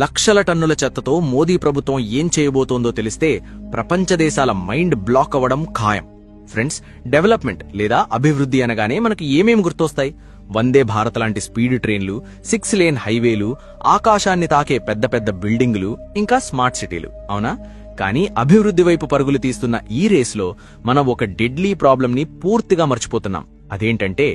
లక్షల టన్నుల చెత్తతో మోదీ ప్రభుత్వం ఏం చేయబోతోందో తెలిస్తే ప్రపంచ దేశాల మైండ్ బ్లాక్ అవ్వడం ఖాయం. ఫ్రెండ్స్, డెవలప్మెంట్ లేదా అభివృద్ధి అనగానే మనకి ఏమేం గుర్తొస్తాయి? వందే భారత్ లాంటి స్పీడ్ ట్రైన్లు, 6 లేన్ హైవేలు, ఆకాశాన్ని తాకే పెద్ద పెద్ద బిల్డింగులు, ఇంకా స్మార్ట్ సిటీలు, అవునా? కానీ అభివృద్ధి వైపు పరుగులు తీస్తున్న ఈ రేస్లో మనం ఒక డెడ్లీ ప్రాబ్లంని పూర్తిగా మర్చిపోతున్నాం. అదేంటంటే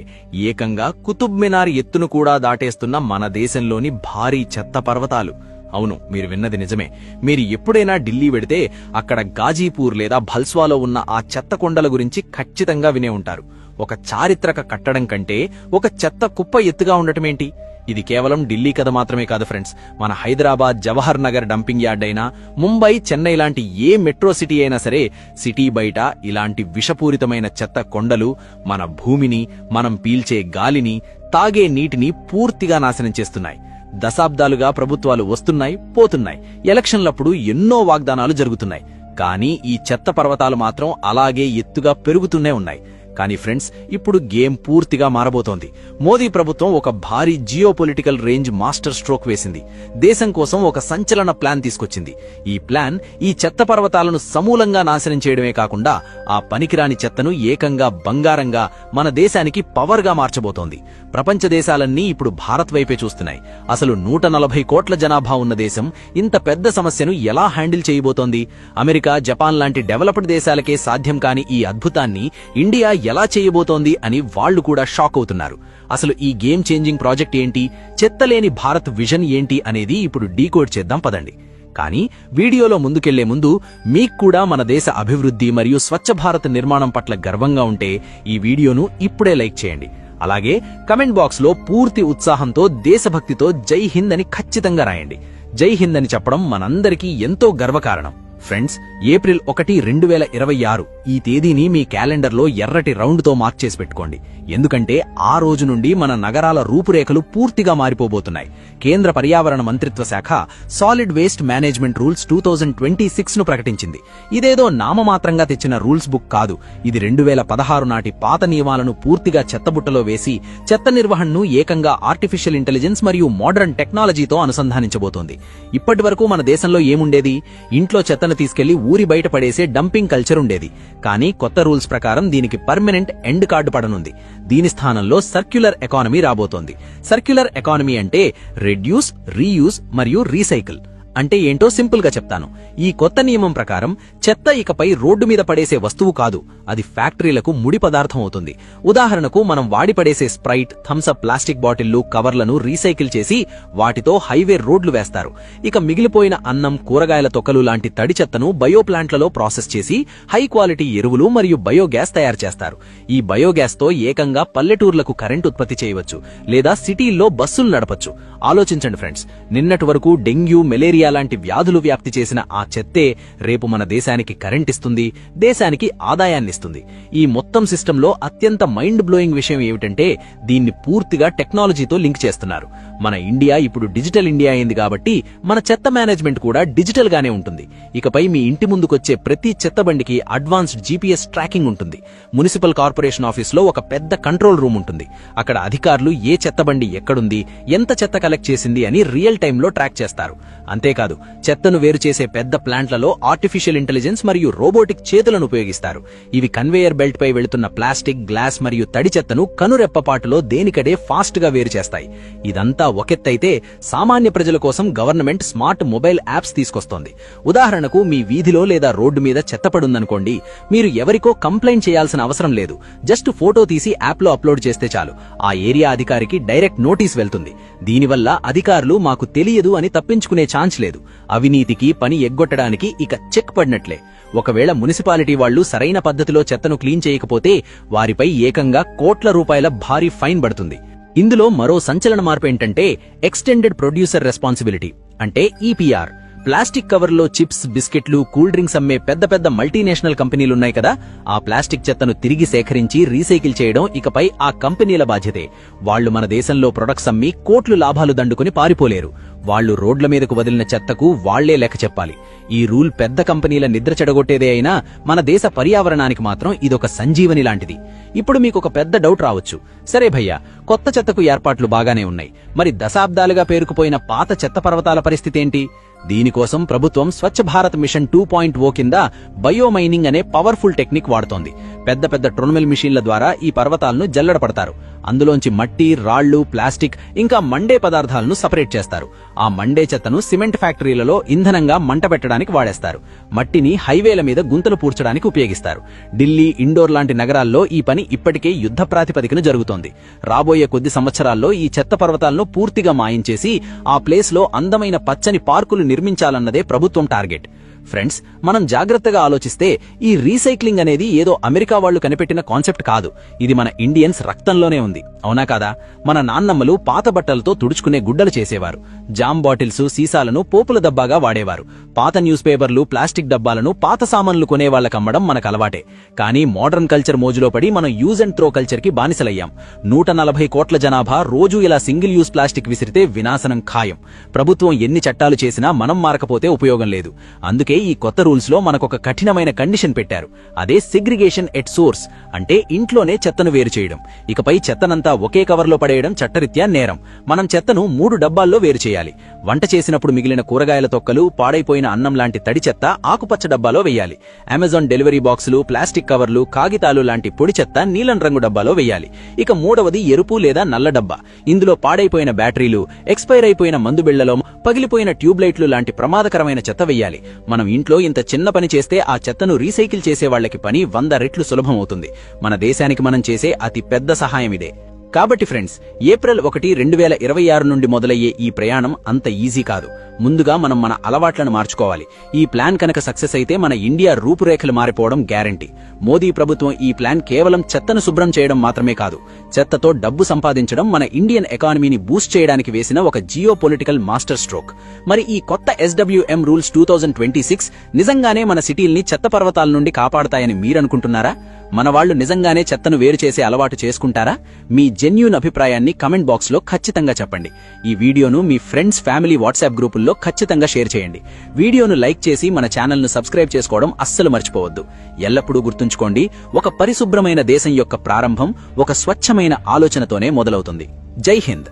ఏకంగా కుతుబ్ మినార్ ఎత్తును కూడా దాటేస్తున్న మన దేశంలోని భారీ చెత్త పర్వతాలు. అవును, మీరు విన్నది నిజమే. మీరు ఎప్పుడైనా ఢిల్లీ వెడితే అక్కడ గాజీపూర్ లేదా భల్స్వాలో ఉన్న ఆ చెత్త కొండల గురించి ఖచ్చితంగా వినే ఉంటారు. ఒక చారిత్రక కట్టడం కంటే ఒక చెత్త కుప్ప ఎత్తుగా ఉండటమేంటి? ఇది కేవలం ఢిల్లీ కథ మాత్రమే కాదు ఫ్రెండ్స్. మన హైదరాబాద్ జవహర్ నగర్ డంపింగ్ యార్డ్ అయినా, ముంబై, చెన్నై లాంటి ఏ మెట్రో సిటీ అయినా సరే, సిటీ బయట ఇలాంటి విషపూరితమైన చెత్త కొండలు మన భూమిని, మనం పీల్చే గాలిని, తాగే నీటిని పూర్తిగా నాశనం చేస్తున్నాయి. దశాబ్దాలుగా ప్రభుత్వాలు వస్తున్నాయి, పోతున్నాయి. ఎలక్షన్లప్పుడు ఎన్నో వాగ్దానాలు జరుగుతున్నాయి. కానీ ఈ చెత్త పర్వతాలు మాత్రం అలాగే ఎత్తుగా పెరుగుతూనే ఉన్నాయి. కానీ ఫ్రెండ్స్, ఇప్పుడు గేమ్ పూర్తిగా మారబోతోంది. మోదీ ప్రభుత్వం ఒక భారీ జియోపొలిటికల్ రేంజ్ మాస్టర్ స్ట్రోక్ వేసింది. దేశం కోసం ఒక సంచలన ప్లాన్ తీసుకొచ్చింది. ఈ ప్లాన్ ఈ చెత్త పర్వతాలను సమూలంగా నాశనం చేయడమే కాకుండా ఆ పనికిరాని చెత్తను ఏకంగా బంగారంగా మన దేశానికి పవర్ గా మార్చబోతోంది. ప్రపంచ దేశాలన్నీ ఇప్పుడు భారత్ వైపే చూస్తున్నాయి. అసలు 140 కోట్ల జనాభా ఉన్న దేశం ఇంత పెద్ద సమస్యను ఎలా హ్యాండిల్ చేయబోతోంది? అమెరికా, జపాన్ లాంటి డెవలప్డ్ దేశాలకే సాధ్యం కాని ఈ అద్భుతాన్ని ఇండియా ఎలా చేయబోతోంది అని వాళ్లు కూడా షాక్ అవుతున్నారు. అసలు ఈ గేమ్ చేంజింగ్ ప్రాజెక్ట్ ఏంటి, చెత్తలేని భారత్ విజన్ ఏంటి అనేది ఇప్పుడు డీకోడ్ చేద్దాం పదండి. కానీ వీడియోలో ముందుకెళ్లే ముందు మీకు కూడా మన దేశ అభివృద్ధి మరియు స్వచ్ఛ భారత్ నిర్మాణం పట్ల గర్వంగా ఉంటే ఈ వీడియోను ఇప్పుడే లైక్ చేయండి. అలాగే కమెంట్ బాక్స్ లో పూర్తి ఉత్సాహంతో, దేశభక్తితో జై హింద్ అని ఖచ్చితంగా రాయండి. జై హింద్ అని చెప్పడం మనందరికీ ఎంతో గర్వకారణం. ఫ్రెండ్స్, ఏప్రిల్ 1, 2026 ఈ తేదీని మీ క్యాలెండర్లో ఎర్రటి రౌండ్తో మార్క్ చేసి పెట్టుకోండి. ఎందుకంటే ఆ రోజు నుండి మన నగరాల రూపురేఖలు పూర్తిగా మారిపోబోతున్నాయి. కేంద్ర పర్యావరణ మంత్రిత్వ శాఖ సాలిడ్ వేస్ట్ మేనేజ్మెంట్ రూల్స్ 2026 ను ప్రకటించింది. ఇదేదో నామమాత్రంగా తెచ్చిన రూల్స్ బుక్ కాదు. ఇది 2016 నాటి పాత నియమాలను పూర్తిగా చెత్తబుట్టలో వేసి చెత్త నిర్వహణను ఏకంగా ఆర్టిఫిషియల్ ఇంటెలిజెన్స్ మరియు మోడర్న్ టెక్నాలజీతో అనుసంధానించబోతోంది. ఇప్పటి వరకు మన దేశంలో ఏముండేది? ఇంట్లో చెత్తను తీసుకెళ్లి ఊరి బయట పడేసే డంపింగ్ కల్చర్ ఉండేది. కానీ కొత్త రూల్స్ ప్రకారం దీనికి పర్మనెంట్ ఎండ్ కార్డు పడనుంది. దీని స్థానంలో సర్క్యులర్ ఎకానమీ రాబోతోంది. సర్క్యులర్ ఎకానమీ అంటే రెడ్యూస్, రీయూజ్ మరియు రీసైకిల్. అంటే ఏంటో సింపుల్ గా చెప్తాను. ఈ కొత్త నియమం ప్రకారం చెత్త ఇకపై రోడ్డు మీద పడేసే వస్తువు కాదు, అది ఫ్యాక్టరీలకు ముడి పదార్థం అవుతుంది. ఉదాహరణకు మనం వాడి పడేసే స్ప్రైట్, థమ్సప్ ప్లాస్టిక్ బాటిళ్లు, కవర్లను రీసైకిల్ చేసి వాటితో హైవే రోడ్లు వేస్తారు. ఇక మిగిలిపోయిన అన్నం, కూరగాయల తొక్కలు లాంటి తడి చెత్తను బయో ప్లాంట్లలో ప్రాసెస్ చేసి హై క్వాలిటీ ఎరువులు మరియు బయోగ్యాస్ తయారు చేస్తారు. ఈ బయోగ్యాస్ తో ఏకంగా పల్లెటూర్లకు కరెంట్ ఉత్పత్తి చేయవచ్చు, లేదా సిటీల్లో బస్సులు నడపచ్చు. ఆలోచించండి ఫ్రెండ్స్, నిన్నటి వరకు డెంగ్యూ, మలేరియా లాంటి వ్యాధులు వ్యాప్తి చేసిన ఆ చెత్తే రేపు మన దేశానికి కరెంట్ ఇస్తుంది, దేశానికి ఆదాయాన్నిస్తుంది. ఈ మొత్తం సిస్టంలో అత్యంత మైండ్ బ్లోయింగ్ విషయం ఏమిటంటే దీన్ని పూర్తిగా టెక్నాలజీతో లింక్ చేస్తున్నారు. మన ఇండియా ఇప్పుడు డిజిటల్ ఇండియా అయింది కాబట్టి మన చెత్త మేనేజ్మెంట్ కూడా డిజిటల్ గానే ఉంటుంది. ఇకపై మీ ఇంటి ముందుకొచ్చే ప్రతి చెత్త బండికి అడ్వాన్స్డ్ జీపీఎస్ ట్రాకింగ్ ఉంటుంది. మున్సిపల్ కార్పొరేషన్ ఆఫీస్ లో ఒక పెద్ద కంట్రోల్ రూమ్ ఉంటుంది. అక్కడ అధికారులు ఏ చెత్త బండి ఎక్కడుంది, ఎంత చెత్త కలెక్ట్ చేసింది అని రియల్ టైంలో ట్రాక్ చేస్తారు. అంతేకాదు, చెత్తను వేరు చేసే పెద్ద ప్లాంట్లలో ఆర్టిఫిషియల్ ఇంటెలిజెన్స్ మరియు రోబోటిక్ చేతులను ఉపయోగిస్తారు. ఇవి కన్వేయర్ బెల్ట్ పై వెళుతున్న ప్లాస్టిక్, గ్లాస్ మరియు తడి చెత్తను కనురెప్పపాటులో దేనికడే ఫాస్ట్ గా వేరు చేస్తాయి. ఇదంతా ఒకెత్తైతే సామాన్య ప్రజల కోసం గవర్నమెంట్ స్మార్ట్ మొబైల్ యాప్స్ తీసుకొస్తోంది. ఉదాహరణకు, మీ వీధిలో లేదా రోడ్డు మీద చెత్త పడుందనుకోండి, మీరు ఎవరికో కంప్లైంట్ చేయాల్సిన అవసరం లేదు. జస్ట్ ఫోటో తీసి యాప్ లో అప్లోడ్ చేస్తే చాలు. ఆ ఏరియా అధికారికి డైరెక్ట్ నోటీస్ వెళ్తుంది. దీనివల్ల అధికారులు మాకు తెలియదు అని తప్పించుకునే ఛాన్స్ లేదు. అవినీతికి, పని ఎగ్గొట్టడానికి ఇక చెక్ పడినట్లే. ఒకవేళ మున్సిపాలిటీ వాళ్లు సరైన పద్ధతిలో చెత్తను క్లీన్ చేయకపోతే వారిపై ఏకంగా కోట్ల రూపాయల భారీ ఫైన్ పడుతుంది. ఇందులో మరో సంచలన మార్పు ఏంటంటే ఎక్స్టెండెడ్ ప్రొడ్యూసర్ రెస్పాన్సిబిలిటీ, అంటే ఈపీఆర్. ప్లాస్టిక్ కవర్లో చిప్స్, బిస్కెట్లు, కూల్ డ్రింక్స్ అమ్మే పెద్ద పెద్ద మల్టీనేషనల్ కంపెనీలున్నాయి కదా, ఆ ప్లాస్టిక్ చెత్తను తిరిగి సేకరించి రీసైకిల్ చేయడం ఇకపై ఆ కంపెనీల బాధ్యతే. వాళ్లు మన దేశంలో ప్రొడక్ట్స్ అమ్మి కోట్లు లాభాలు దండుకుని పారిపోలేరు. వాళ్లు రోడ్ల మీదకు వదిలిన చెత్తకు వాళ్లే లెక్క చెప్పాలి. ఈ రూల్ పెద్ద కంపెనీల నిద్ర చెడగొట్టేదే అయినా మన దేశ పర్యావరణానికి మాత్రం ఇదొక సంజీవని లాంటిది. ఇప్పుడు మీకొక పెద్ద డౌట్ రావచ్చు, సరే భయ్యా, కొత్త చెత్తకు ఏర్పాట్లు బాగానే ఉన్నాయి, మరి దశాబ్దాలుగా పేరుకుపోయిన పాత చెత్త పర్వతాల పరిస్థితేంటి? దీనికోసం ప్రభుత్వం స్వచ్ఛ భారత్ మిషన్ 2.0 కింద బయోమైనింగ్ అనే పవర్ఫుల్ టెక్నిక్ వాడుతోంది. పెద్ద పెద్ద ట్రోన్మెల్ మిషన్ల ద్వారా ఈ పర్వతాలను జల్లెడపడతారు. అందులోంచి మట్టి, రాళ్లు, ప్లాస్టిక్ ఇంకా మండే పదార్థాలను సపరేట్ చేస్తారు. ఆ మండే చెత్తను సిమెంట్ ఫ్యాక్టరీలలో ఇంధనంగా మంట పెట్టడానికి వాడేస్తారు. మట్టిని హైవేల మీద గుంతలు పూడ్చడానికి ఉపయోగిస్తారు. ఢిల్లీ, ఇండోర్ లాంటి నగరాల్లో ఈ పని ఇప్పటికే యుద్ధ ప్రాతిపదికన జరుగుతోంది. రాబోయే కొద్ది సంవత్సరాల్లో ఈ చెత్త పర్వతాలను పూర్తిగా మాయించేసి ఆ ప్లేస్ లో అందమైన పచ్చని పార్కులు నిర్మించాలన్నదే ప్రభుత్వం టార్గెట్. ఫ్రెండ్స్, మనం జాగ్రత్తగా ఆలోచిస్తే ఈ రీసైక్లింగ్ అనేది ఏదో అమెరికా వాళ్లు కనిపెట్టిన కాన్సెప్ట్ కాదు. ఇది మన ఇండియన్స్ రక్తంలోనే ఉంది, అవునా కాదా? మన నాన్నమ్మలు పాత బట్టలతో తుడుచుకునే గుడ్డలు చేసేవారు. జామ్ బాటిల్స్, సీసాలను పోపుల దబ్బాగా వాడేవారు. పాత న్యూస్ పేపర్లు, ప్లాస్టిక్ డబ్బాలను పాత సామాన్లు కొనేవాళ్లకమ్మడం మనకు అలవాటే. కానీ మోడర్న్ కల్చర్ మోజులో పడి మనం యూజ్ అండ్ త్రో కల్చర్ కి బానిసలయ్యాం. 140 కోట్ల జనాభా రోజూ ఇలా సింగిల్ యూజ్ ప్లాస్టిక్ విసిరితే వినాశనం ఖాయం. ప్రభుత్వం ఎన్ని చట్టాలు చేసినా మనం మారకపోతే ఉపయోగం లేదు. అందుకే ఈ కొత్త రూల్స్ లో మనకొక కఠినమైన కండిషన్ పెట్టారు. అదే సెగ్రిగేషన్ ఎట్ సోర్స్, అంటే ఇంట్లోనే చెత్తను వేరు చేయడం. ఇకపై చెత్తనంతా ఒకే కవర్లో పడేయడం చట్టరీత్యా నేరం. మనం చెత్తను 3 డబ్బాల్లో వేరు చేయాలి. వంట చేసినప్పుడు మిగిలిన కూరగాయల తొక్కలు, పాడైపోయిన అన్నం లాంటి తడి చెత్త ఆకుపచ్చ డబ్బాలో వెయ్యాలి. అమెజాన్ డెలివరీ బాక్సులు, ప్లాస్టిక్ కవర్లు, కాగితాలు లాంటి పొడి చెత్త నీలం రంగు డబ్బాలో వెయ్యాలి. ఇక 3వది ఎరుపు లేదా నల్ల డబ్బా. ఇందులో పాడైపోయిన బ్యాటరీలు, ఎక్స్పైర్ అయిపోయిన మందు బిళ్లలో, పగిలిపోయిన ట్యూబ్లైట్లు లాంటి ప్రమాదకరమైన చెత్త వెయ్యాలి. మనం ఇంట్లో ఇంత చిన్న పని చేస్తే ఆ చెత్తను రీసైకిల్ చేసే వాళ్లకి పని 100 రెట్లు సులభమవుతుంది. మన దేశానికి మనం చేసే అతి పెద్ద సహాయం ఇదే. కాబట్టి ఫ్రెండ్స్, ఏప్రిల్ 1, 2026 నుండి మొదలయ్యే ఈ ప్రయాణం అంత ఈజీ కాదు. ముందుగా మనం మన అలవాట్లను మార్చుకోవాలి. ఈ ప్లాన్ కనుక సక్సెస్ అయితే మన ఇండియా రూపురేఖలు మారిపోవడం గ్యారంటీ. మోదీ ప్రభుత్వం ఈ ప్లాన్ కేవలం చెత్తను శుభ్రం చేయడం మాత్రమే కాదు, చెత్తతో డబ్బు సంపాదించడం, మన ఇండియన్ ఎకానమీని బూస్ట్ చేయడానికి వేసిన ఒక జియో పొలిటికల్ మాస్టర్ స్ట్రోక్. మరి ఈ కొత్త SWM రూల్స్ 2026 నిజంగానే మన సిటీల్ని చెత్త పర్వతాల నుండి కాపాడతాయని మీరనుకుంటున్నారా? మన వాళ్లు నిజంగానే చెత్తను వేరు చేసే అలవాటు చేసుకుంటారా? మీ జెన్యూన్ అభిప్రాయాన్ని కమెంట్ బాక్స్ లో ఖచ్చితంగా చెప్పండి. ఈ వీడియోను మీ ఫ్రెండ్స్, ఫ్యామిలీ వాట్సాప్ గ్రూపుల్లో ఖచ్చితంగా షేర్ చేయండి. వీడియోను లైక్ చేసి మన ఛానల్ను సబ్స్క్రైబ్ చేసుకోవడం అస్సలు మర్చిపోవద్దు. ఎల్లప్పుడూ గుర్తుంచుకోండి, ఒక పరిశుభ్రమైన దేశం యొక్క ప్రారంభం ఒక స్వచ్ఛమైన ఆలోచనతోనే మొదలవుతుంది. జై హింద్.